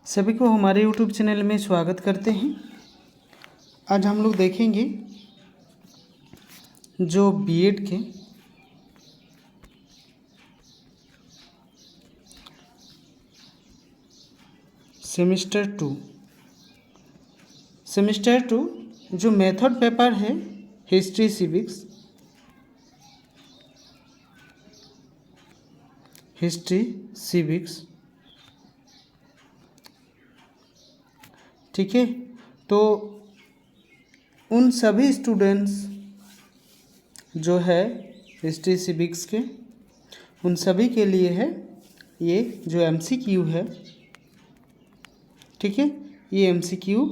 सभी को हमारे YouTube चैनल में स्वागत करते हैं। आज हम लोग देखेंगे जो बीएड के सेमेस्टर टू जो मेथड पेपर है हिस्ट्री सिविक्स, ठीक है। तो उन सभी स्टूडेंट्स जो है हिस्ट्री सिविक्स के, उन सभी के लिए है ये जो एमसीक्यू है, ठीक है। ये एमसीक्यू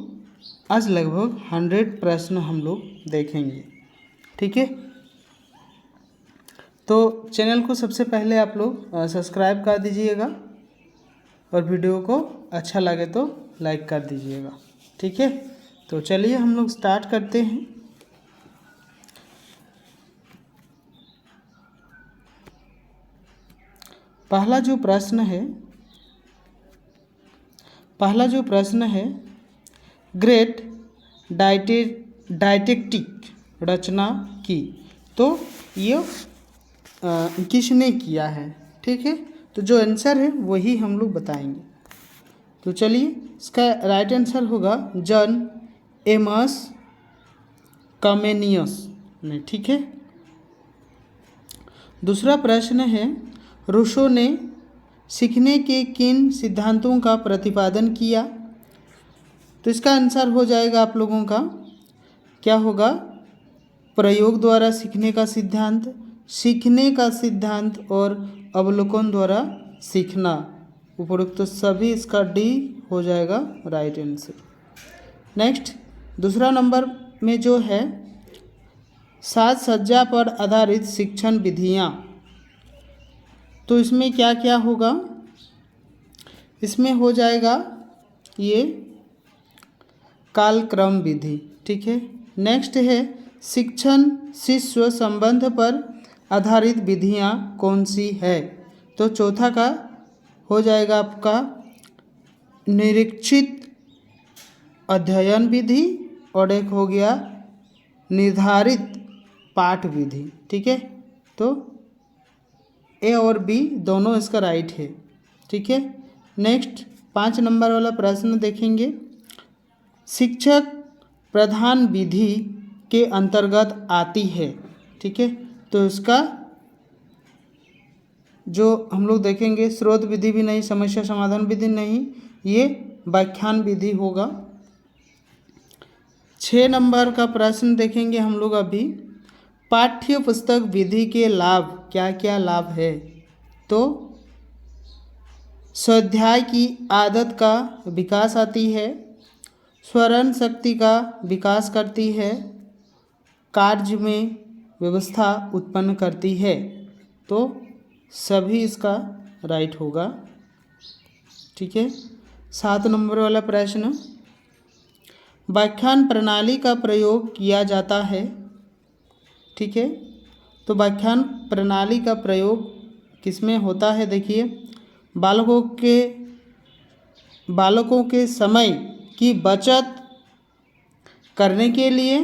आज लगभग 100 प्रश्न हम लोग देखेंगे, ठीक है। तो चैनल को सबसे पहले आप लोग सब्सक्राइब कर दीजिएगा और वीडियो को अच्छा लगे तो लाइक कर दीजिएगा, ठीक है। तो चलिए हम लोग स्टार्ट करते हैं। पहला जो प्रश्न है ग्रेट डाइटेक्टिक रचना की, तो ये किसने किया है, ठीक है। तो जो आंसर है वही हम लोग बताएंगे। तो चलिए इसका राइट आंसर होगा जॉन एमस कमेनियस ने, ठीक है। दूसरा प्रश्न है रूसो ने सीखने के किन सिद्धांतों का प्रतिपादन किया, तो इसका आंसर हो जाएगा आप लोगों का क्या होगा, प्रयोग द्वारा सीखने का सिद्धांत और अवलोकन द्वारा सीखना, उपरोक्त तो सभी इसका डी हो जाएगा राइट आंसर। नेक्स्ट दूसरा नंबर में जो है साज सज्जा पर आधारित शिक्षण विधियाँ, तो इसमें क्या क्या होगा, इसमें हो जाएगा ये कालक्रम विधि, ठीक है। नेक्स्ट है शिक्षण शिष्य संबंध पर आधारित विधियाँ कौन सी है, तो चौथा का हो जाएगा आपका निरीक्षित अध्ययन विधि और एक हो गया निर्धारित पाठ विधि, ठीक है। तो ए और बी दोनों इसका राइट है, ठीक है। नेक्स्ट 5 नंबर वाला प्रश्न देखेंगे, शिक्षक प्रधान विधि के अंतर्गत आती है, ठीक है। तो इसका जो हम लोग देखेंगे स्रोत विधि भी नहीं, समस्या समाधान विधि नहीं, ये व्याख्यान विधि होगा। 6 नंबर का प्रश्न देखेंगे हम लोग अभी, पाठ्य पुस्तक विधि के लाभ क्या क्या लाभ है, तो स्वाध्याय की आदत का विकास आती है, स्मरण शक्ति का विकास करती है, कार्य में व्यवस्था उत्पन्न करती है, तो सभी इसका राइट होगा, ठीक है। 7 नंबर वाला प्रश्न, व्याख्यान प्रणाली का प्रयोग किया जाता है, ठीक है। तो व्याख्यान प्रणाली का प्रयोग किसमें होता है, देखिए बालकों के समय की बचत करने के लिए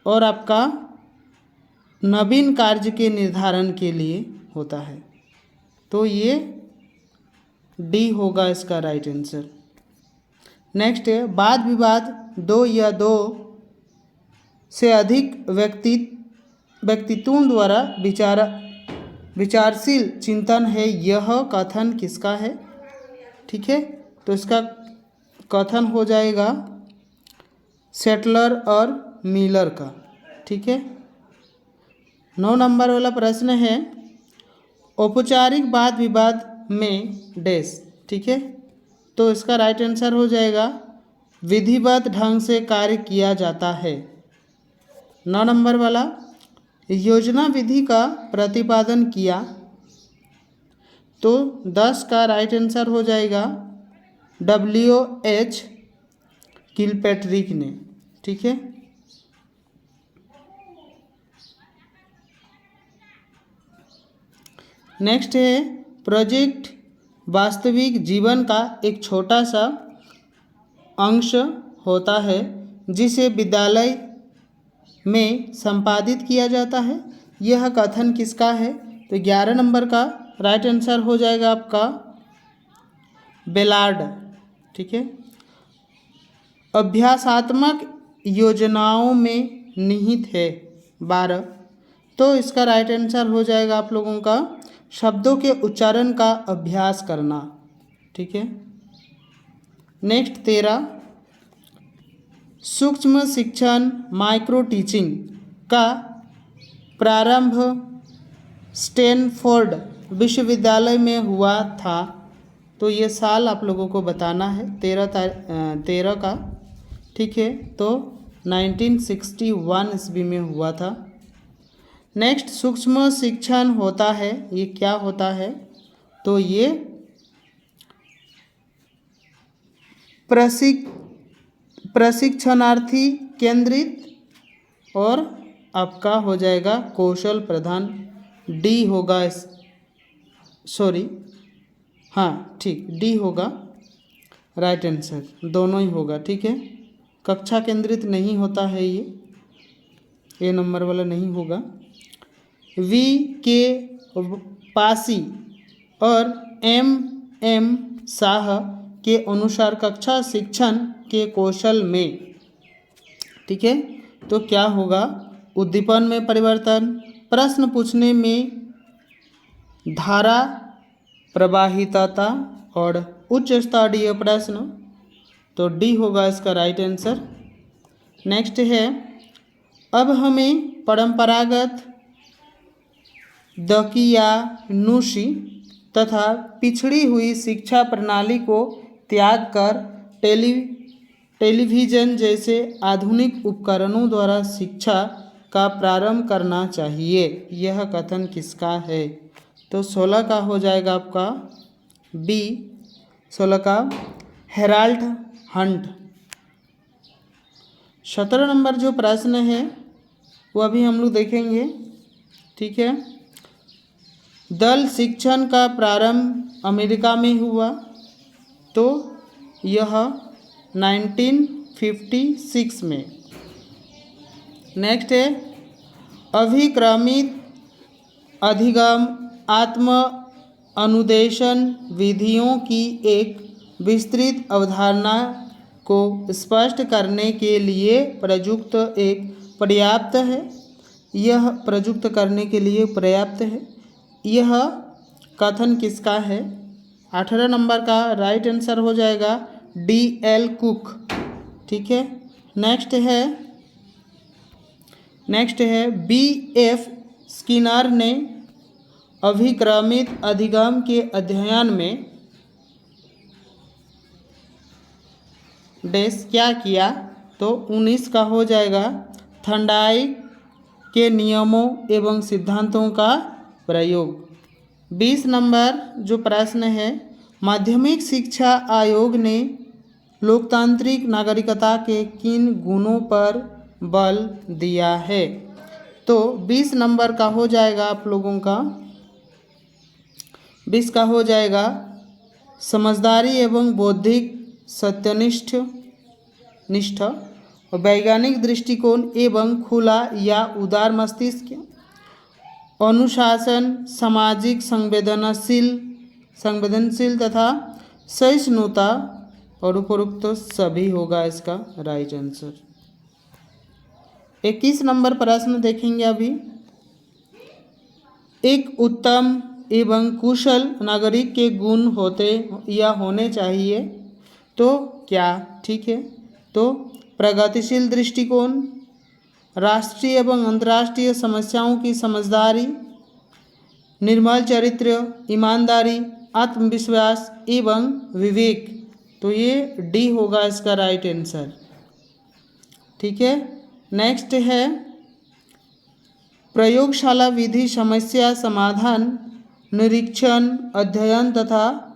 और आपका नवीन कार्य के निर्धारण के लिए होता है, तो ये डी होगा इसका राइट आंसर। नेक्स्ट है वाद विवाद, 2 या 2 से अधिक व्यक्तित्वों द्वारा विचारशील चिंतन है, यह कथन किसका है, ठीक है। तो इसका कथन हो जाएगा सेटलर और मिलर का, ठीक है। 9 नंबर वाला प्रश्न है औपचारिक वाद विवाद में डैश, ठीक है। तो इसका राइट आंसर हो जाएगा विधिवत ढंग से कार्य किया जाता है। 9 नंबर वाला योजना विधि का प्रतिपादन किया, तो 10 का राइट आंसर हो जाएगा WH किलपैट्रिक ने, ठीक है। नेक्स्ट है प्रोजेक्ट वास्तविक जीवन का एक छोटा सा अंश होता है जिसे विद्यालय में संपादित किया जाता है। यह कथन किसका है? तो 11 नंबर का राइट आंसर हो जाएगा आपका बेलार्ड। ठीक है। अभ्यासात्मक योजनाओं में निहित है 12, तो इसका राइट आंसर हो जाएगा आप लोगों का शब्दों के उच्चारण का अभ्यास करना। ठीक है। नेक्स्ट 13, सूक्ष्म शिक्षण माइक्रो टीचिंग का प्रारंभ स्टैनफोर्ड विश्वविद्यालय में हुआ था। तो ये साल आप लोगों को बताना है 13 का। ठीक है। तो 1961 ईस्वी में हुआ था। नेक्स्ट, सूक्ष्म शिक्षण होता है, ये क्या होता है? तो ये प्रशिक्षणार्थी केंद्रित और आपका हो जाएगा कौशल प्रधान। डी होगा, सॉरी, हाँ ठीक, डी होगा राइट आंसर, दोनों ही होगा। ठीक है। कक्षा केंद्रित नहीं होता है, ये ए नंबर वाला नहीं होगा। वी के पासी और एम शाह के अनुसार कक्षा शिक्षण के कौशल में, ठीक है, तो क्या होगा? उद्दीपन में परिवर्तन, प्रश्न पूछने में धारा प्रवाहितता और उच्च स्तरीय प्रश्न। तो डी होगा इसका राइट आंसर। नेक्स्ट है, अब हमें परंपरागत दकियानुसी तथा पिछड़ी हुई शिक्षा प्रणाली को त्याग कर टेलीविज़न जैसे आधुनिक उपकरणों द्वारा शिक्षा का प्रारंभ करना चाहिए। यह कथन किसका है? तो 16 का हो जाएगा आपका बी, 16 का हेराल्ड हंट। 17 नंबर जो प्रश्न है वो अभी हम लोग देखेंगे। ठीक है। दल शिक्षण का प्रारंभ अमेरिका में हुआ, तो यह 1956 में। नेक्स्ट है, अभिक्रमित अधिगम आत्म अनुदेशन विधियों की एक विस्तृत अवधारणा को स्पष्ट करने के लिए प्रयुक्त एक पर्याप्त है। यह प्रयुक्त करने के लिए पर्याप्त है। यह कथन किसका है? 18 नंबर का राइट आंसर हो जाएगा डी एल कुक। ठीक है। नेक्स्ट है बी एफ स्किनर ने अभिक्रमित अधिगम के अध्ययन में डैश क्या किया? तो 19 का हो जाएगा थर्नडाइक के नियमों एवं सिद्धांतों का प्रयोग। 20 नंबर जो प्रश्न है, माध्यमिक शिक्षा आयोग ने लोकतांत्रिक नागरिकता के किन गुणों पर बल दिया है? तो 20 नंबर का हो जाएगा आप लोगों का 20 का हो जाएगा समझदारी एवं बौद्धिक सत्यनिष्ठ और वैज्ञानिक दृष्टिकोण एवं खुला या उदार मस्तिष्क, अनुशासन, सामाजिक संवेदनशील तथा सहिष्णुता और उपरोक्त सभी होगा इसका राइट आंसर। 21 नंबर प्रश्न देखेंगे अभी। एक उत्तम एवं कुशल नागरिक के गुण होते या होने चाहिए, तो क्या? ठीक है। तो प्रगतिशील दृष्टिकोण, राष्ट्रीय एवं अंतर्राष्ट्रीय समस्याओं की समझदारी, निर्मल चरित्र, ईमानदारी, आत्मविश्वास एवं विवेक। तो ये डी होगा इसका राइट आंसर। ठीक है। नेक्स्ट है, प्रयोगशाला विधि समस्या समाधान, निरीक्षण, अध्ययन तथा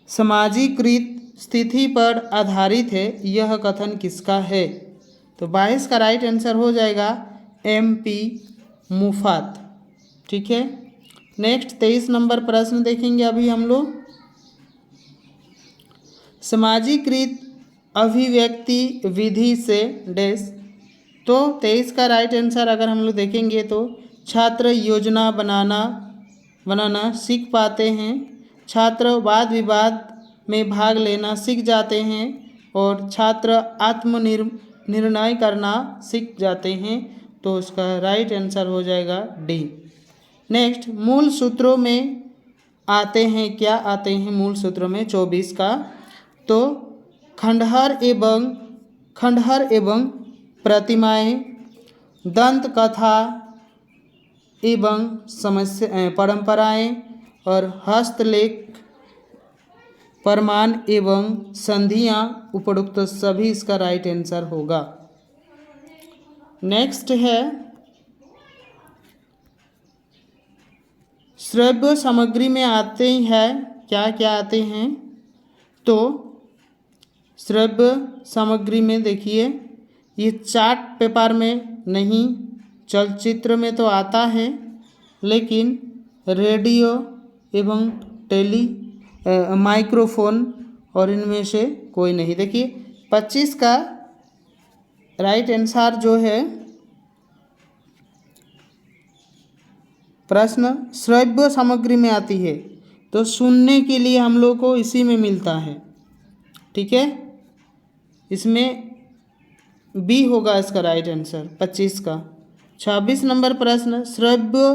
समाजीकृत स्थिति पर आधारित है। यह कथन किसका है? तो 22 का राइट आंसर हो जाएगा एम पी मुफात। ठीक है। नेक्स्ट 23 नंबर प्रश्न देखेंगे अभी हम लोग। समाजीकृत अभिव्यक्ति विधि से डैश। तो 23 का राइट आंसर अगर हम लोग देखेंगे तो छात्र योजना बनाना सीख पाते हैं, छात्र वाद विवाद में भाग लेना सीख जाते हैं और छात्र आत्मनिर्णय करना सीख जाते हैं। तो उसका राइट आंसर हो जाएगा डी। नेक्स्ट, मूल सूत्रों में आते हैं, क्या आते हैं मूल सूत्रों में 24 का? तो खंडहर एवं प्रतिमाएं, दंत कथा एवं समस्या परंपराएं और हस्तलेख, प्रमाण एवं संधियां, उपरोक्त सभी इसका राइट आंसर होगा। नेक्स्ट है श्रव्य सामग्री में आते हैं, क्या क्या आते हैं? तो श्रव्य सामग्री में देखिए, ये चार्ट पेपर में नहीं, चलचित्र में तो आता है, लेकिन रेडियो एवं माइक्रोफोन और इनमें से कोई नहीं। देखिए 25 का राइट आंसर जो है प्रश्न श्रव्य सामग्री में आती है, तो सुनने के लिए हम लोग को इसी में मिलता है, ठीक है। इसमें बी होगा इसका राइट आंसर 25 का। 26 नंबर प्रश्न श्रव्य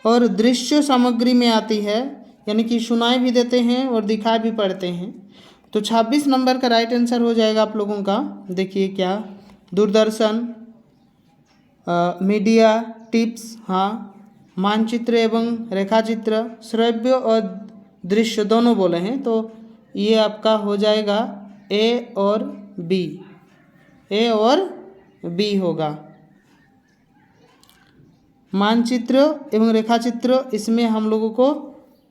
और दृश्य सामग्री में आती है, यानी कि सुनाई भी देते हैं और दिखाई भी पड़ते हैं। तो 26 नंबर का राइट आंसर हो जाएगा आप लोगों का, देखिए क्या, दूरदर्शन, मीडिया टिप्स, हाँ, मानचित्र एवं रेखाचित्र, श्रव्य और दृश्य दोनों बोले हैं, तो ये आपका हो जाएगा ए और बी, ए और बी होगा। मानचित्र एवं रेखाचित्र इसमें हम लोगों को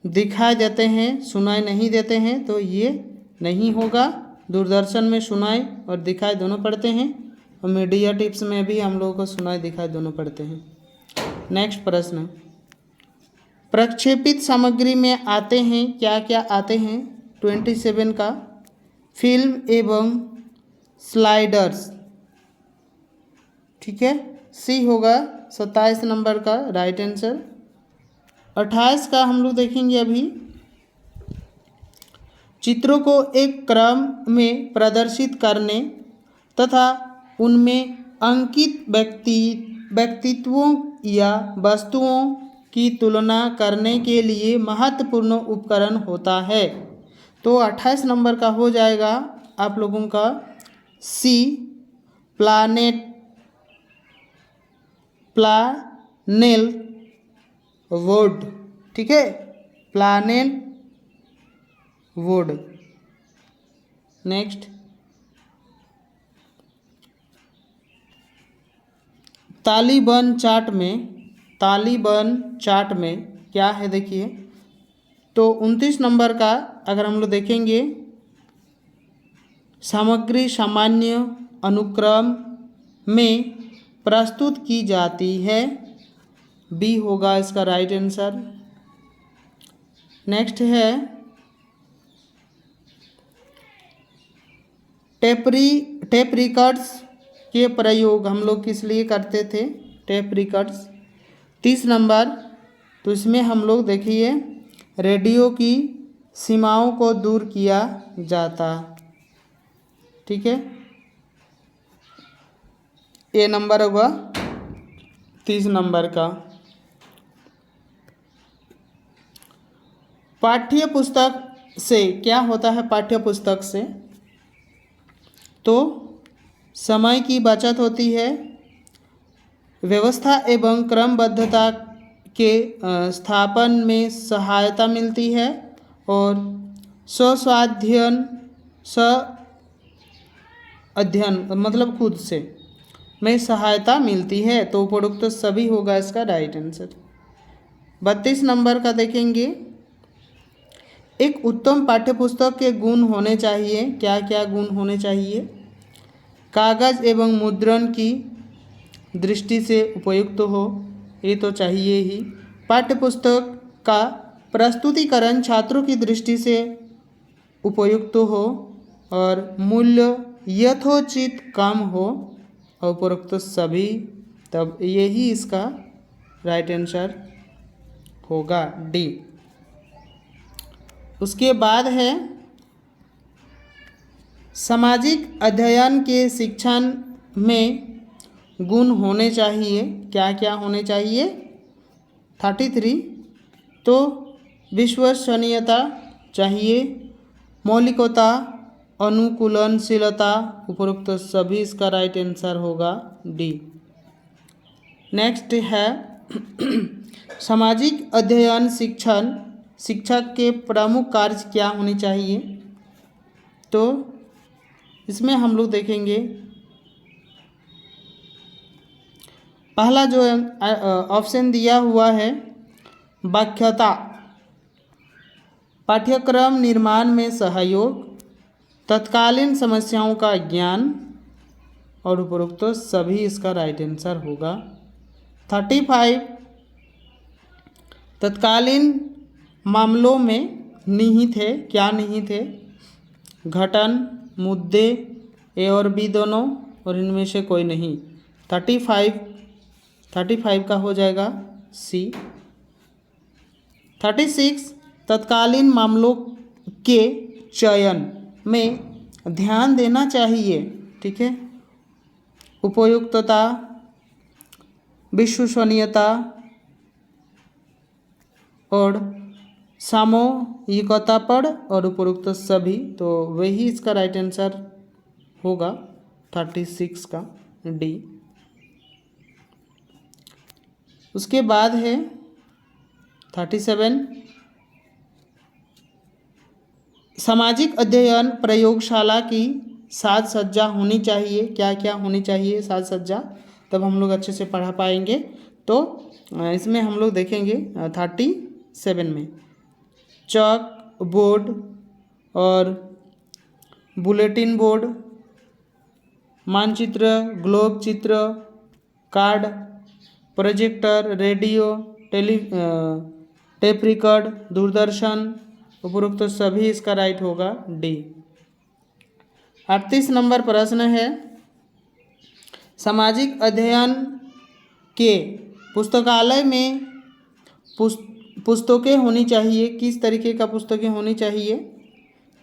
दिखाई देते हैं, सुनाई नहीं देते हैं, तो ये नहीं होगा। दूरदर्शन में सुनाई और दिखाई दोनों पड़ते हैं और मीडिया टिप्स में भी हम लोगों को सुनाई दिखाई दोनों पड़ते हैं। नेक्स्ट प्रश्न, प्रक्षेपित सामग्री में आते हैं, क्या क्या आते हैं? 27 का फिल्म एवं स्लाइडर्स, ठीक है, सी होगा 27 नंबर का राइट आंसर। 28 का हम लोग देखेंगे अभी, चित्रों को एक क्रम में प्रदर्शित करने तथा उनमें अंकित व्यक्तित्वों या वस्तुओं की तुलना करने के लिए महत्वपूर्ण उपकरण होता है। तो 28 नंबर का हो जाएगा आप लोगों का सी, प्लानेल वुड, ठीक है, प्लानेल वुड। नेक्स्ट, तालिबान चार्ट में क्या है देखिए, तो 29 नंबर का अगर हम लोग देखेंगे, सामग्री सामान्य अनुक्रम में प्रस्तुत की जाती है, बी होगा इसका राइट आंसर। नेक्स्ट है टेप रिकॉर्ड्स के प्रयोग हम लोग किस लिए करते थे? टेप रिकॉर्ड्स 30 नंबर, तो इसमें हम लोग देखिए रेडियो की सीमाओं को दूर किया जाता, ठीक है, ए नंबर होगा 30 नंबर का। पाठ्य पुस्तक से क्या होता है? पाठ्य पुस्तक से तो समय की बचत होती है, व्यवस्था एवं क्रमबद्धता के स्थापन में सहायता मिलती है और अध्ययन मतलब खुद से में सहायता मिलती है। तो उपरोक्त सभी होगा इसका राइट आंसर। 32 नंबर का देखेंगे, एक उत्तम पाठ्यपुस्तक के गुण होने चाहिए, क्या क्या गुण होने चाहिए? कागज़ एवं मुद्रण की दृष्टि से उपयुक्त हो, ये तो चाहिए ही। पाठ्यपुस्तक का प्रस्तुतिकरण छात्रों की दृष्टि से उपयुक्त हो, और मूल्य यथोचित कम हो और उपरोक्त सभी, तब यही इसका राइट आंसर होगा डी। उसके बाद है सामाजिक अध्ययन के शिक्षण में गुण होने चाहिए। क्या क्या होने चाहिए? 33 तो विश्वसनीयता चाहिए, मौलिकता, अनुकूलनशीलता, उपरोक्त सभी इसका राइट आंसर होगा डी। नेक्स्ट है सामाजिक अध्ययन शिक्षक के प्रमुख कार्य क्या होने चाहिए? तो इसमें हम लोग देखेंगे पहला जो ऑप्शन दिया हुआ है व्याख्याता, पाठ्यक्रम निर्माण में सहयोग, तत्कालीन समस्याओं का ज्ञान, और उपरोक्त सभी इसका राइट आंसर होगा। 35 तत्कालीन मामलों में निहित है। क्या निहित है? घटन, मुद्दे, ए और बी दोनों, और इनमें से कोई नहीं। 35 का हो जाएगा सी। 36 तत्कालीन मामलों के चयन में ध्यान देना चाहिए। ठीक है, उपयुक्तता, विश्वसनीयता और सामूहिकता पर, और उपरोक्त सभी, तो वही इसका राइट आंसर होगा 36 का डी। उसके बाद है 37 सामाजिक अध्ययन प्रयोगशाला की साज सज्जा होनी चाहिए। क्या क्या होनी चाहिए साज सज्जा? तब हम लोग अच्छे से पढ़ा पाएंगे। तो इसमें हम लोग देखेंगे 37 में चॉक बोर्ड और बुलेटिन बोर्ड, मानचित्र, ग्लोब चित्र, card, projector, radio, tape record, Doordarshan, उपरोक्त सभी इसका राइट होगा डी। 38 नंबर प्रश्न है सामाजिक अध्ययन के पुस्तकालय में पुस्तकें होनी चाहिए। किस तरीके का पुस्तकें होनी चाहिए?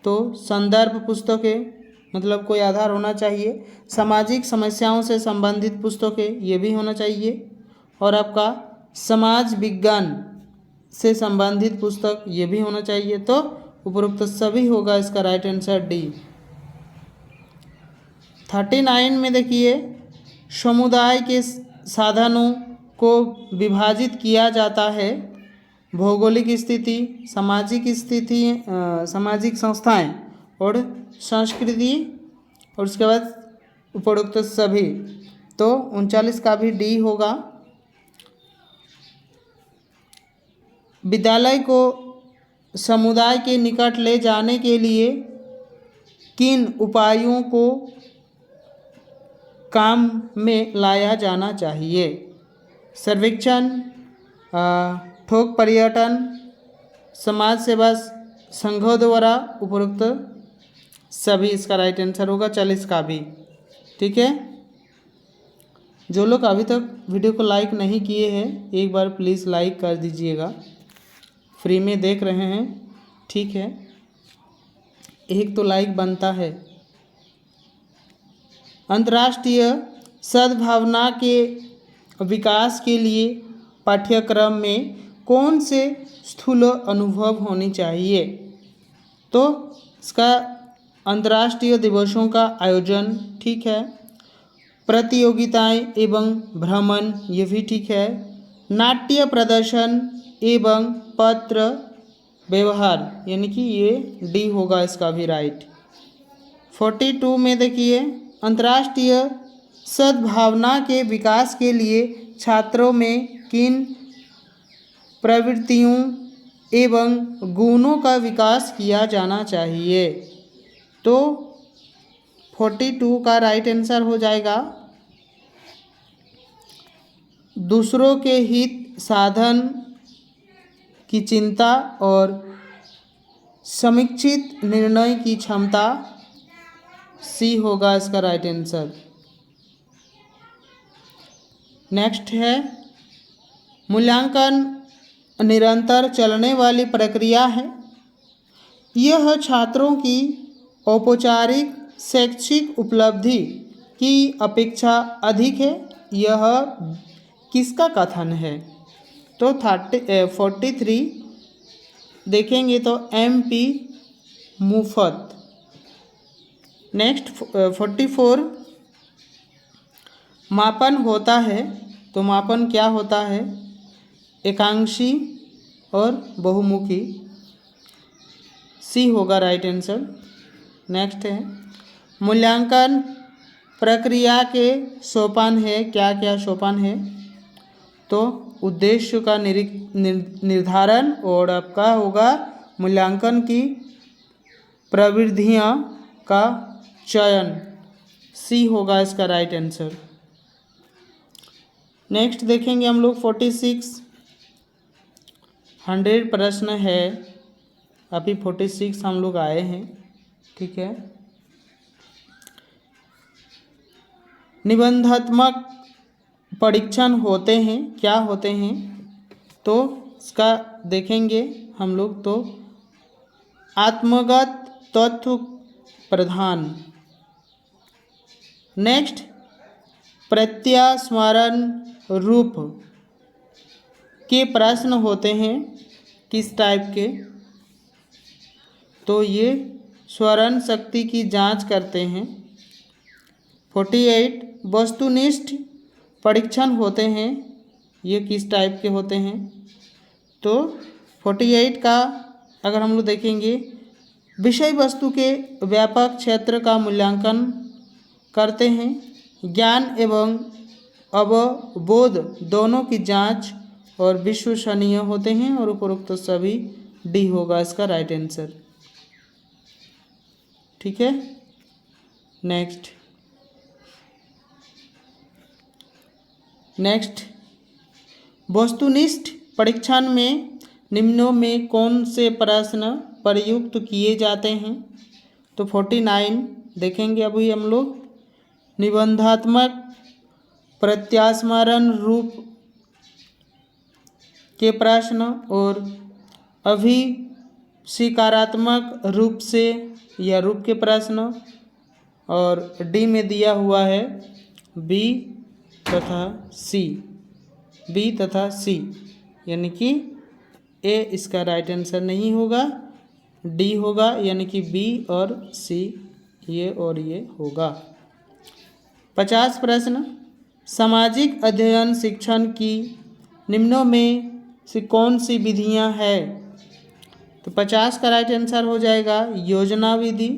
तो संदर्भ पुस्तकें, मतलब कोई आधार होना चाहिए। सामाजिक समस्याओं से संबंधित पुस्तकें, ये भी होना चाहिए। और आपका समाज विज्ञान से संबंधित पुस्तक, ये भी होना चाहिए। तो उपरोक्त सभी होगा इसका राइट आंसर डी। 39 में देखिए समुदाय के साधनों को विभाजित किया जाता है। भौगोलिक स्थिति, सामाजिक संस्थाएं और संस्कृति, और उसके बाद उपरोक्त सभी। तो 39 का भी डी होगा। विद्यालय को समुदाय के निकट ले जाने के लिए किन उपायों को काम में लाया जाना चाहिए? सर्वेक्षण, ठोक पर्यटन, समाज सेवा संघों द्वारा, उपरोक्त सभी इसका राइट आंसर होगा 40 का भी। ठीक है, जो लोग अभी तक वीडियो को लाइक नहीं किए हैं एक बार प्लीज़ लाइक कर दीजिएगा, फ्री में देख रहे हैं। ठीक है, एक तो लाइक बनता है। अंतर्राष्ट्रीय सद्भावना के विकास के लिए पाठ्यक्रम में कौन से स्थूल अनुभव होने चाहिए? तो इसका अंतर्राष्ट्रीय दिवसों का आयोजन, ठीक है। प्रतियोगिताएं एवं भ्रमण, ये भी ठीक है। नाट्य प्रदर्शन एवं पत्र व्यवहार, यानी कि ये डी होगा इसका भी राइट। 42 में देखिए अंतर्राष्ट्रीय सद्भावना के विकास के लिए छात्रों में किन प्रवृत्तियों एवं गुणों का विकास किया जाना चाहिए? तो 42 का राइट आंसर हो जाएगा दूसरों के हित साधन की चिंता और समीक्षित निर्णय की क्षमता, सी होगा इसका राइट आंसर। नेक्स्ट है, मूल्यांकन निरंतर चलने वाली प्रक्रिया है। यह छात्रों की औपचारिक शैक्षिक उपलब्धि की अपेक्षा अधिक है। यह किसका कथन है? तो 43 देखेंगे तो MP मुफत। नेक्स्ट 44 मापन होता है। तो मापन क्या होता है? एकांशी और बहुमुखी। सी होगा राइट आंसर। नेक्स्ट है, मूल्यांकन प्रक्रिया के सोपान है। क्या क्या सोपान है? तो उद्देश्य का निर्धारण और आपका होगा मूल्यांकन की प्रविधियाँ का चयन। सी होगा इसका राइट आंसर। नेक्स्ट देखेंगे हम लोग 46 100 प्रश्न है। अभी 46 हम लोग आए हैं, ठीक है। निबंधात्मक परीक्षण होते हैं। क्या होते हैं? तो इसका देखेंगे हम लोग तो आत्मगत तत्व प्रधान। नेक्स्ट, प्रत्यास्मरण रूप के प्रश्न होते हैं। किस टाइप के? तो ये स्मरण शक्ति की जांच करते हैं। 48 वस्तुनिष्ठ परीक्षण होते हैं। ये किस टाइप के होते हैं? तो 48 का अगर हम लोग देखेंगे, विषय वस्तु के व्यापक क्षेत्र का मूल्यांकन करते हैं। ज्ञान एवं अवबोध दोनों की जांच और विश्वसनीय होते हैं। और उपरोक्त सभी डी होगा इसका राइट आंसर, ठीक है। नेक्स्ट वस्तुनिष्ठ परीक्षण में निम्नों में कौन से प्रश्न प्रयुक्त किए जाते हैं? तो 49 देखेंगे अभी हम लोग, निबंधात्मक प्रत्यास्मरण रूप के प्रश्न और अभिस्वीकारात्मक रूप से या रूप के प्रश्न। और डी में दिया हुआ है बी तथा सी, यानी कि ए इसका राइट आंसर नहीं होगा, डी होगा, यानी कि बी और सी ये और ये होगा। 50 प्रश्न, सामाजिक अध्ययन शिक्षण की निम्नों में से कौन सी विधियां हैं? तो 50 का राइट आंसर हो जाएगा योजना विधि,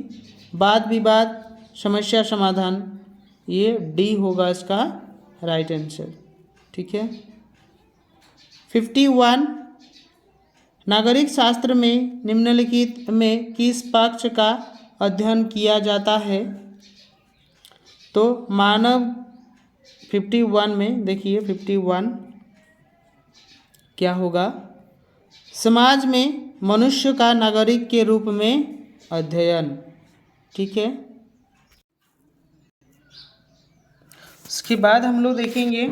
वाद विवाद, समस्या समाधान। ये डी होगा इसका राइट आंसर, ठीक है। 51 नागरिक शास्त्र में निम्नलिखित में किस पक्ष का अध्ययन किया जाता है? तो मानव 51 में देखिए 51 क्या होगा? समाज में मनुष्य का नागरिक के रूप में अध्ययन, ठीक है। उसके बाद हम लोग देखेंगे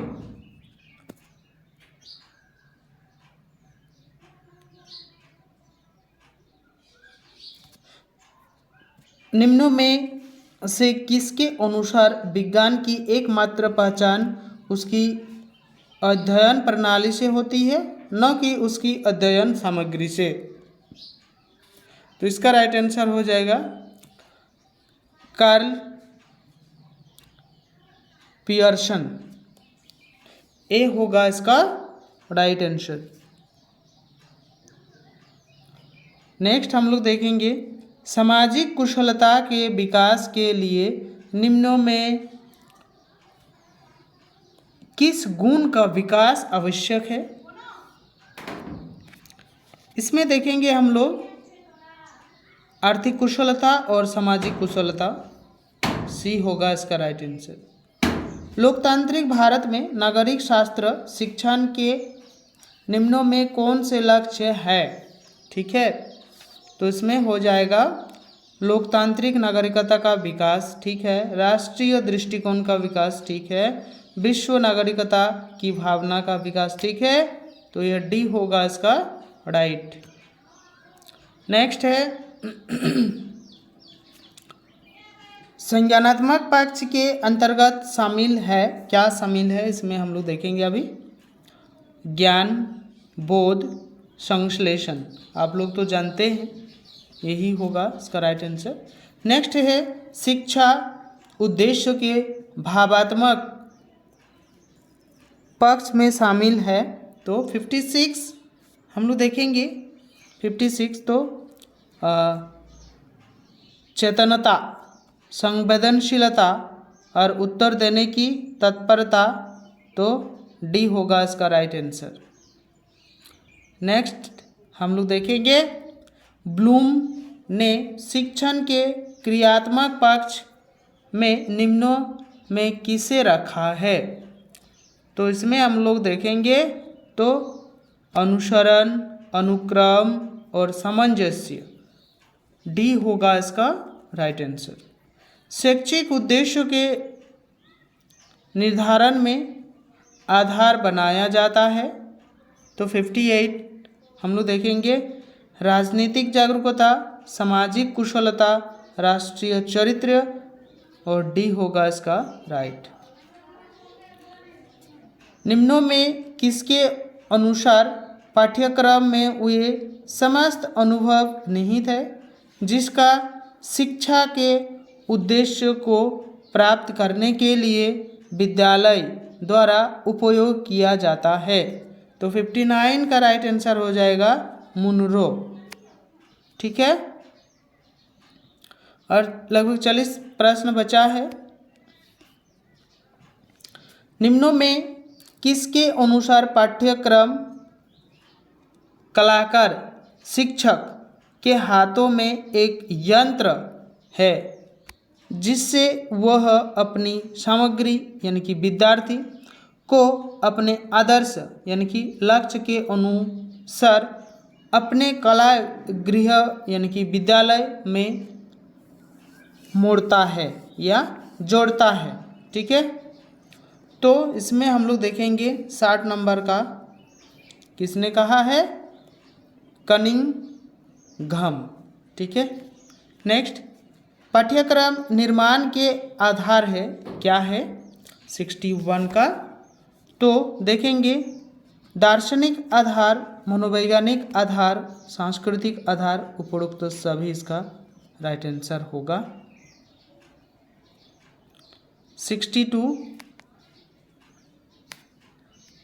निम्नों में से किसके अनुसार विज्ञान की एकमात्र पहचान उसकी अध्ययन प्रणाली से होती है, न कि उसकी अध्ययन सामग्री से? तो इसका राइट आंसर हो जाएगा कार्ल पियर्सन। ए होगा इसका राइट आंसर। नेक्स्ट हम लोग देखेंगे सामाजिक कुशलता के विकास के लिए निम्नों में किस गुण का विकास आवश्यक है? इसमें देखेंगे हम लोग आर्थिक कुशलता और सामाजिक कुशलता। सी होगा इसका राइट आंसर। लोकतांत्रिक भारत में नागरिक शास्त्र शिक्षण के निम्नों में कौन से लक्ष्य है? ठीक है, तो इसमें हो जाएगा लोकतांत्रिक नागरिकता का विकास, ठीक है, राष्ट्रीय दृष्टिकोण का विकास, ठीक है, विश्व नागरिकता की भावना का विकास, ठीक है। तो यह डी होगा इसका राइट। नेक्स्ट है संज्ञानात्मक पक्ष के अंतर्गत शामिल है, क्या शामिल है इसमें हम लोग देखेंगे अभी। ज्ञान, बोध, संश्लेषण, आप लोग तो जानते हैं, यही होगा इसका राइट आंसर। नेक्स्ट है शिक्षा उद्देश्य के भावात्मक पक्ष में शामिल है। तो 56 हम लोग देखेंगे। 56 तो चेतनता, संवेदनशीलता और उत्तर देने की तत्परता, तो डी होगा इसका राइट आंसर। नेक्स्ट हम लोग देखेंगे ब्लूम ने शिक्षण के क्रियात्मक पक्ष में निम्नों में किसे रखा है। तो इसमें हम लोग देखेंगे तो अनुसरण, अनुक्रम और सामंजस्य, डी होगा इसका राइट आंसर। शैक्षिक उद्देश्यों के निर्धारण में आधार बनाया जाता है। तो 58 हम लोग देखेंगे राजनीतिक जागरूकता, सामाजिक कुशलता, राष्ट्रीय चरित्र, और डी होगा इसका राइट। निम्नों में किसके अनुसार पाठ्यक्रम में वे समस्त अनुभव निहित है जिसका शिक्षा के उद्देश्य को प्राप्त करने के लिए विद्यालय द्वारा उपयोग किया जाता है। तो 59 का राइट आंसर हो जाएगा मुनरो, ठीक है। और लगभग 40 प्रश्न बचा है। निम्नों में किसके अनुसार पाठ्यक्रम कलाकार शिक्षक के हाथों में एक यंत्र है जिससे वह अपनी सामग्री यानी कि विद्यार्थी को अपने आदर्श यानी कि लक्ष्य के अनुसार अपने कला गृह यानी कि विद्यालय में मोड़ता है या जोड़ता है, ठीक है। तो इसमें हम लोग देखेंगे 60 नंबर का किसने कहा है, कनिंघम, ठीक है। नेक्स्ट पाठ्यक्रम निर्माण के आधार है, क्या है 61 का। तो देखेंगे दार्शनिक आधार, मनोवैज्ञानिक आधार, सांस्कृतिक आधार, उपरोक्त सभी इसका राइट आंसर होगा।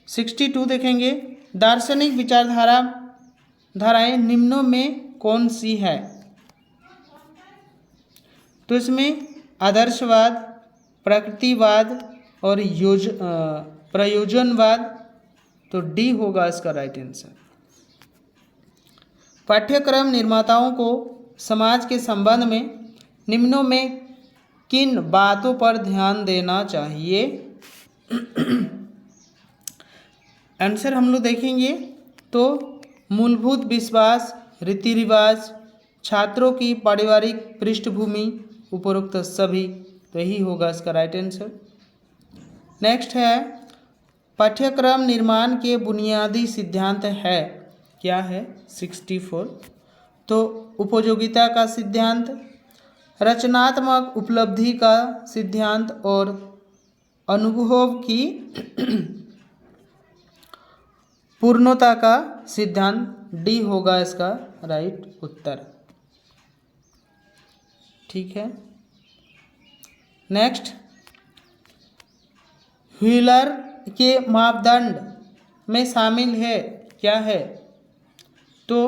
62 देखेंगे दार्शनिक धाराएं निम्नों में कौन सी है। तो इसमें आदर्शवाद, प्रकृतिवाद और प्रयोजनवाद, तो डी होगा इसका राइट आंसर। पाठ्यक्रम निर्माताओं को समाज के संबंध में निम्नों में किन बातों पर ध्यान देना चाहिए। आंसर हम लोग देखेंगे तो मूलभूत विश्वास, रीति रिवाज, छात्रों की पारिवारिक पृष्ठभूमि, उपरोक्त सभी, तो यही होगा इसका राइट आंसर। नेक्स्ट है पाठ्यक्रम निर्माण के बुनियादी सिद्धांत है, क्या है 64। तो उपयोगिता का सिद्धांत, रचनात्मक उपलब्धि का सिद्धांत और अनुभव की पूर्णता का सिद्धांत, डी होगा इसका राइट उत्तर, ठीक है। नेक्स्ट व्हीलर के मापदंड में शामिल है, क्या है। तो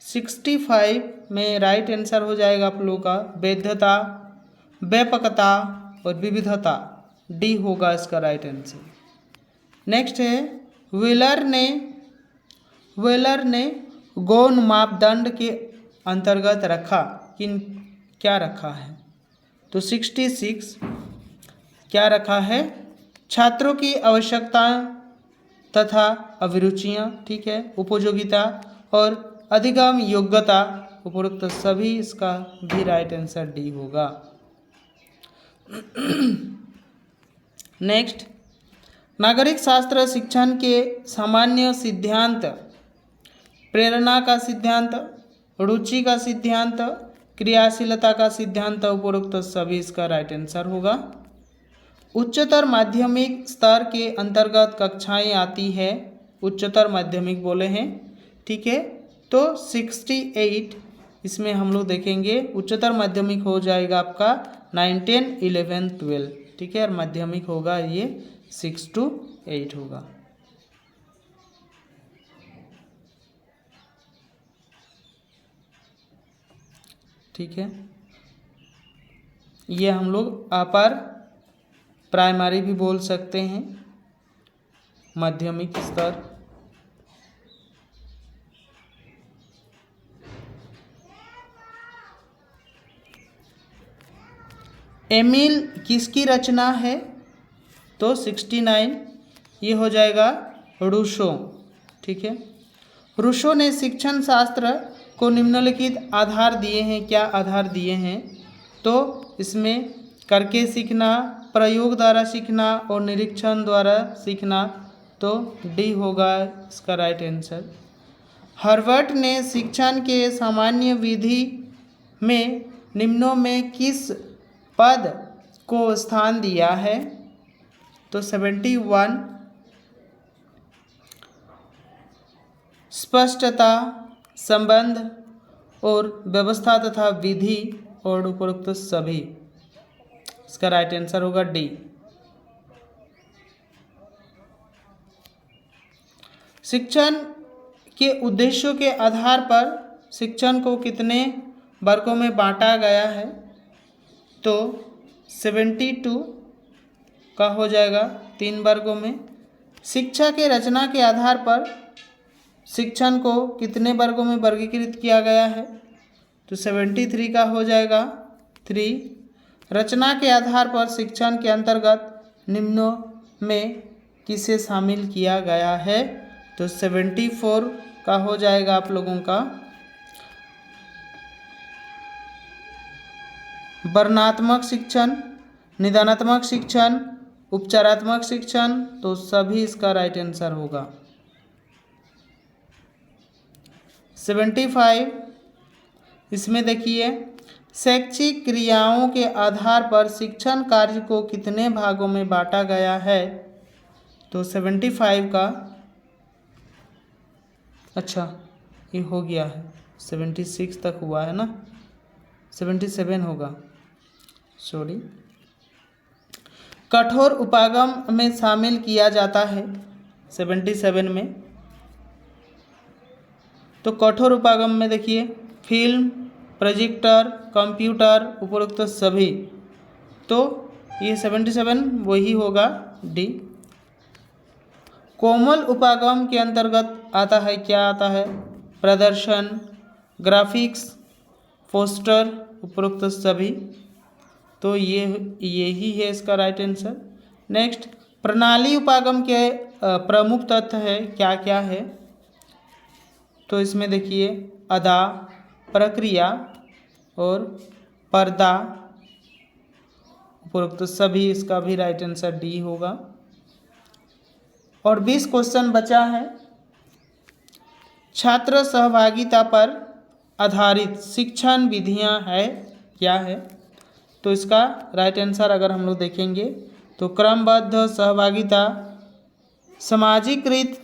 65 में राइट आंसर हो जाएगा आप लोगों का वैधता, व्यापकता और विविधता, डी होगा इसका राइट आंसर। नेक्स्ट है व्हीलर ने गौण मापदंड के अंतर्गत रखा, क्या रखा है। तो 66 क्या रखा है, छात्रों की आवश्यकताएं तथा अभिरुचियां, ठीक है, उपयोगिता और अधिगम योग्यता, उपरोक्त सभी, इसका भी राइट आंसर डी होगा। नेक्स्ट, नागरिक शास्त्र शिक्षण के सामान्य सिद्धांत, प्रेरणा का सिद्धांत, रुचि का सिद्धांत, क्रियाशीलता का सिद्धांत, उपरोक्त सभी, इसका राइट आंसर होगा। उच्चतर माध्यमिक स्तर के अंतर्गत कक्षाएं आती है, उच्चतर माध्यमिक बोले हैं, ठीक है। तो 68 इसमें हम लोग देखेंगे, उच्चतर माध्यमिक हो जाएगा आपका 9, 10, 11, 12, ठीक है। और माध्यमिक होगा ये 6 to 8 होगा। ठीक है, ये हम लोग अपर प्राइमरी भी बोल सकते हैं, माध्यमिक स्तर। एमिल किसकी रचना है? तो 69 ये हो जाएगा रूसो, ठीक है। रूसो ने शिक्षण शास्त्र को निम्नलिखित आधार दिए हैं। क्या आधार दिए हैं? तो इसमें करके सीखना, प्रयोग द्वारा सीखना और निरीक्षण द्वारा सीखना, तो डी होगा इसका राइट आंसर। हार्वर्ड ने शिक्षण के सामान्य विधि में निम्नों में किस पद को स्थान दिया है? तो 71 स्पष्टता, संबंध और व्यवस्था तथा विधि और उपरोक्त सभी, इसका राइट आंसर होगा डी। शिक्षण के उद्देश्यों के आधार पर शिक्षण को कितने वर्गों में बांटा गया है? तो 72 का हो जाएगा 3 वर्गों में। शिक्षा के रचना के आधार पर शिक्षण को कितने वर्गों में वर्गीकृत किया गया है? तो 73 का हो जाएगा 3। रचना के आधार पर शिक्षण के अंतर्गत निम्नों में किसे शामिल किया गया है? तो 74 का हो जाएगा आप लोगों का वर्णनात्मक शिक्षण, निदानात्मक शिक्षण, उपचारात्मक शिक्षण, तो सभी इसका राइट आंसर होगा। 75 इसमें देखिए, शैक्षिक क्रियाओं के आधार पर शिक्षण कार्य को कितने भागों में बांटा गया है? तो 75 का, अच्छा ये हो गया है, 76 तक हुआ है ना, 77 होगा, सॉरी। कठोर उपागम में शामिल किया जाता है 77 में। तो कठोर उपागम में देखिए फिल्म, प्रोजेक्टर, कंप्यूटर, उपरोक्त सभी, तो ये 77 वही होगा डी। कोमल उपागम के अंतर्गत आता है, क्या आता है? प्रदर्शन, ग्राफिक्स, पोस्टर, उपरोक्त सभी, तो यही है इसका राइट आंसर। नेक्स्ट, प्रणाली उपागम के प्रमुख तत्व है, क्या क्या है? तो इसमें देखिए अदा, प्रक्रिया और पर्दा, उपरोक्त सभी, इसका भी राइट आंसर डी होगा। और 20 क्वेश्चन बचा है। छात्र सहभागिता पर आधारित शिक्षण विधियां है, क्या है? तो इसका राइट आंसर अगर हम लोग देखेंगे तो क्रमबद्ध सहभागिता, सामाजिकृत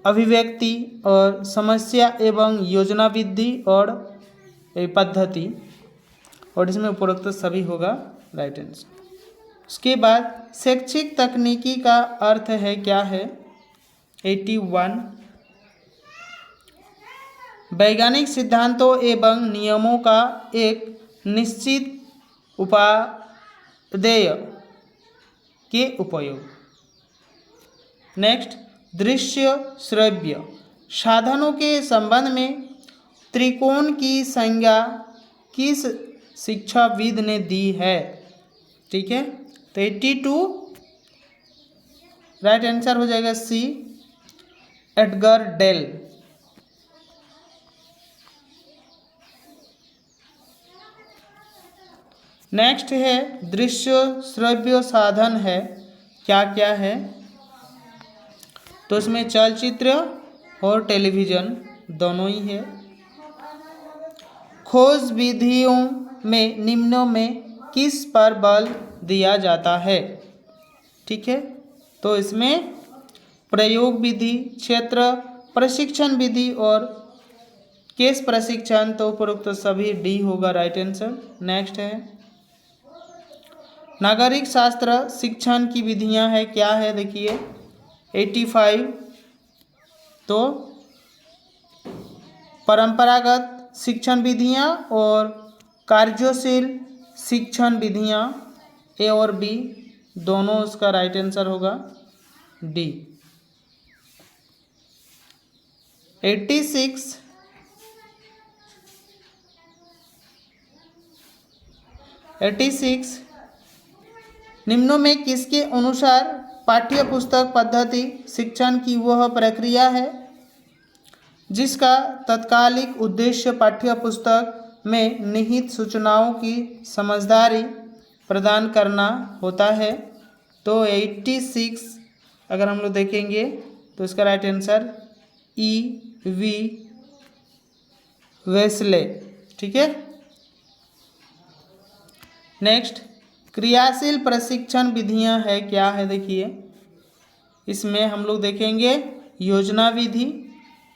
अभिव्यक्ति और समस्या एवं योजना विधि और पद्धति, और इसमें उपरोक्त सभी होगा राइट आंसर। उसके बाद शैक्षिक तकनीकी का अर्थ है, क्या है? 81 वैज्ञानिक सिद्धांतों एवं नियमों का एक निश्चित उपादेय के उपयोग। नेक्स्ट, दृश्य श्रव्य साधनों के संबंध में त्रिकोण की संज्ञा किस शिक्षाविद ने दी है? ठीक है, तो 82 राइट आंसर हो जाएगा सी, एडगर डेल। नेक्स्ट है दृश्य श्रव्य साधन है, क्या क्या है? तो इसमें चलचित्र और टेलीविज़न दोनों ही है। खोज विधियों में निम्नों में किस पर बल दिया जाता है? ठीक है, तो इसमें प्रयोग विधि, क्षेत्र प्रशिक्षण विधि और केस प्रशिक्षण, तो उपरोक्त सभी डी होगा राइट आंसर। नेक्स्ट है नागरिक शास्त्र शिक्षण की विधियां है, क्या है? देखिए 85, तो परंपरागत शिक्षण विधियां और कार्यशील शिक्षण विधियां, ए और बी दोनों उसका राइट आंसर होगा डी। 86 निम्नों में किसके अनुसार पाठ्य पुस्तक पद्धति शिक्षण की वह प्रक्रिया है जिसका तत्कालिक उद्देश्य पाठ्य पुस्तक में निहित सूचनाओं की समझदारी प्रदान करना होता है? तो 86 अगर हम लोग देखेंगे तो इसका right answer E V Wesley. ठीक है, नेक्स्ट क्रियाशील प्रशिक्षण विधियां है, क्या है? देखिए इसमें हम लोग देखेंगे योजना विधि,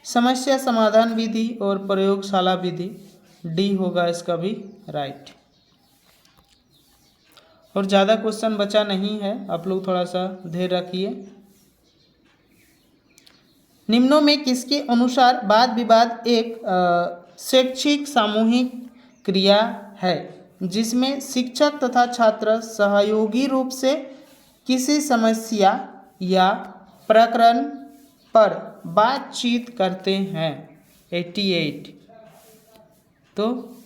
समस्या समाधान विधि और प्रयोगशाला विधि, डी होगा इसका भी राइट। और ज़्यादा क्वेश्चन बचा नहीं है, आप लोग थोड़ा सा धैर्य रखिए। निम्नों में किसके अनुसार वाद विवाद एक शैक्षिक सामूहिक क्रिया है जिसमें शिक्षक तथा छात्र सहयोगी रूप से किसी समस्या या प्रकरण पर बातचीत करते हैं? 88, तो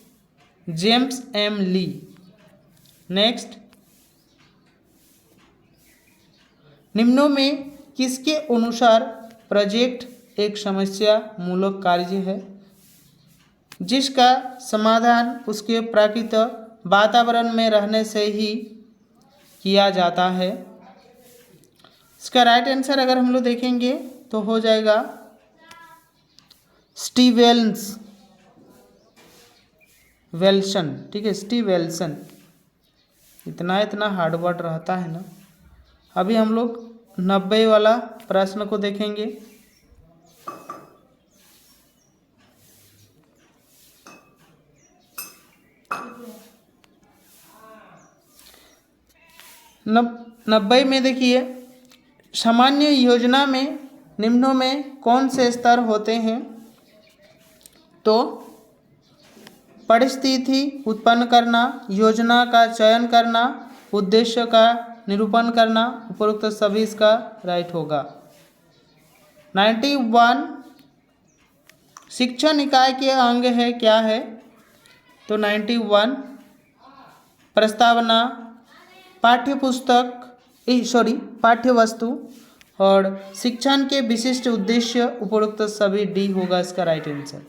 जेम्स एम ली। नेक्स्ट निम्नों में किसके अनुसार प्रोजेक्ट एक समस्या मूलक कार्य है जिसका समाधान उसके प्राकृतिक वातावरण में रहने से ही किया जाता है? इसका राइट आंसर अगर हम लोग देखेंगे तो हो जाएगा वेल्सन। ठीक है, स्टीव वेल्सन। इतना हार्ड वर्ड रहता है ना। अभी हम लोग 90 वाला प्रश्न को देखेंगे। नब्बे में देखिए सामान्य योजना में निम्नों में कौन से स्तर होते हैं? तो परिस्थिति उत्पन्न करना, योजना का चयन करना, उद्देश्य का निरूपण करना, उपरोक्त सभी इसका राइट होगा। 91 शिक्षण इकाई के अंग है, क्या है? तो 91 प्रस्तावना, पाठ्य वस्तु और शिक्षण के विशिष्ट उद्देश्य, उपरोक्त सभी डी होगा इसका राइट आंसर।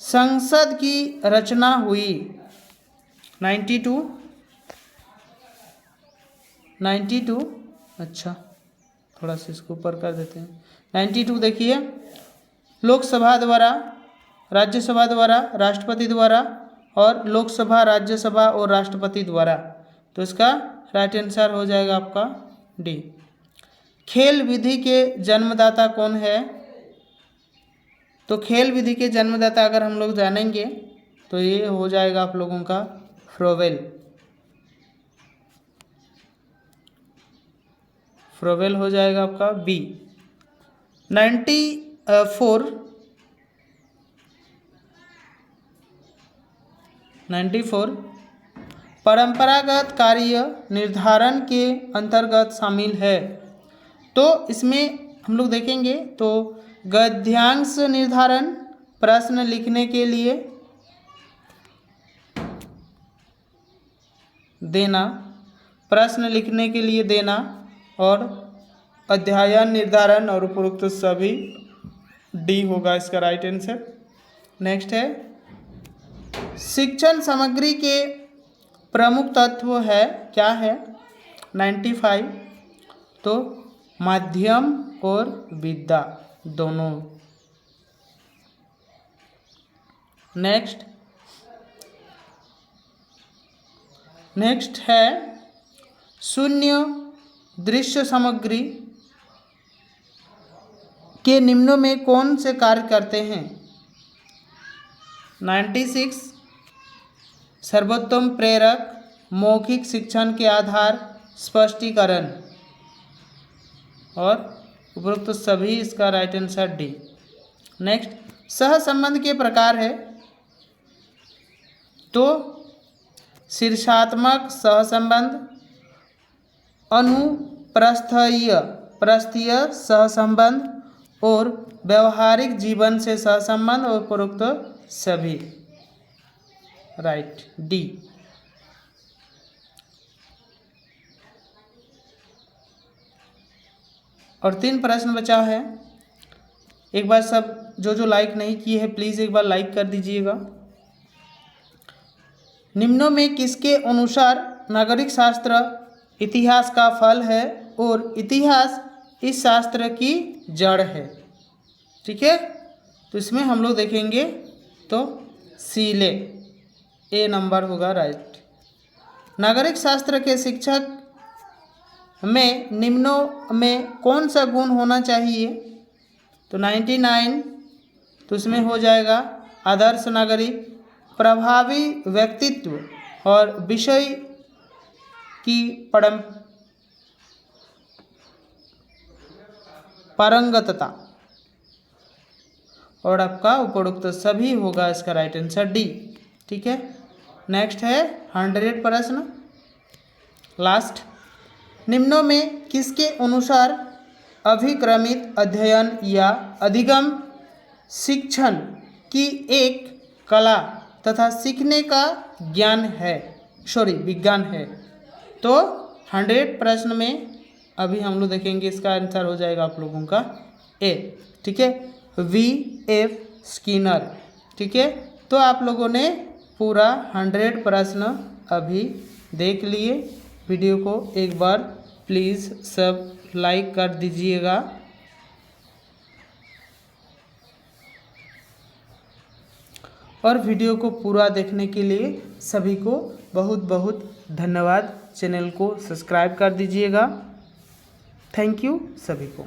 संसद की रचना हुई 92, अच्छा थोड़ा सा इसको ऊपर कर देते हैं। 92 देखिए लोकसभा द्वारा, राज्यसभा द्वारा, राष्ट्रपति द्वारा और लोकसभा, राज्यसभा और राष्ट्रपति द्वारा, तो इसका राइट आंसर हो जाएगा आपका डी। खेल विधि के जन्मदाता कौन है? तो खेल विधि के जन्मदाता अगर हम लोग जानेंगे तो ये हो जाएगा आप लोगों का फ्रोवेल हो जाएगा आपका बी। 94 परंपरागत कार्य निर्धारण के अंतर्गत शामिल है। तो इसमें हम लोग देखेंगे तो गद्यांश निर्धारण, प्रश्न लिखने के लिए देना, और अध्ययन निर्धारण और उपरोक्त सभी डी होगा इसका राइट आंसर। नेक्स्ट है शिक्षण सामग्री के प्रमुख तत्व है क्या है 95, तो माध्यम और विद्या दोनों। नेक्स्ट है शून्य दृश्य सामग्री के निम्नों में कौन से कार्य करते हैं। 96 सर्वोत्तम प्रेरक, मौखिक शिक्षण के आधार, स्पष्टीकरण, और उपरोक्त सभी इसका राइट आंसर डी। नेक्स्ट सहसंबंध के प्रकार है, तो शीर्षात्मक सहसंबंध, प्रस्थीय सहसंबंध और व्यवहारिक जीवन से सहसंबंध, और उपरोक्त सभी राइट डी। और 3 प्रश्न बचा है। एक बार सब जो लाइक नहीं किए हैं प्लीज़ एक बार लाइक कर दीजिएगा। निम्नों में किसके अनुसार नागरिक शास्त्र इतिहास का फल है और इतिहास इस शास्त्र की जड़ है। ठीक है, तो इसमें हम लोग देखेंगे तो सीले ए नंबर होगा राइट। नागरिक शास्त्र के शिक्षक में निम्नों में कौन सा गुण होना चाहिए, तो 99, तो इसमें हो जाएगा आदर्श नागरिक, प्रभावी व्यक्तित्व और विषय की पारंगतता, और आपका उपरोक्त सभी होगा इसका राइट आंसर डी। ठीक है, नेक्स्ट है 100 प्रश्न लास्ट। निम्नों में किसके अनुसार अभिक्रमित अध्ययन या अधिगम शिक्षण की एक कला तथा सीखने का विज्ञान है। तो 100 प्रश्न में अभी हम लोग देखेंगे इसका आंसर हो जाएगा आप लोगों का ए। ठीक है, V.F. स्किनर। ठीक है, तो आप लोगों ने पूरा 100 प्रश्न अभी देख लिए। वीडियो को एक बार प्लीज़ सब लाइक कर दीजिएगा। और वीडियो को पूरा देखने के लिए सभी को बहुत बहुत धन्यवाद। चैनल को सब्सक्राइब कर दीजिएगा। थैंक यू सभी को।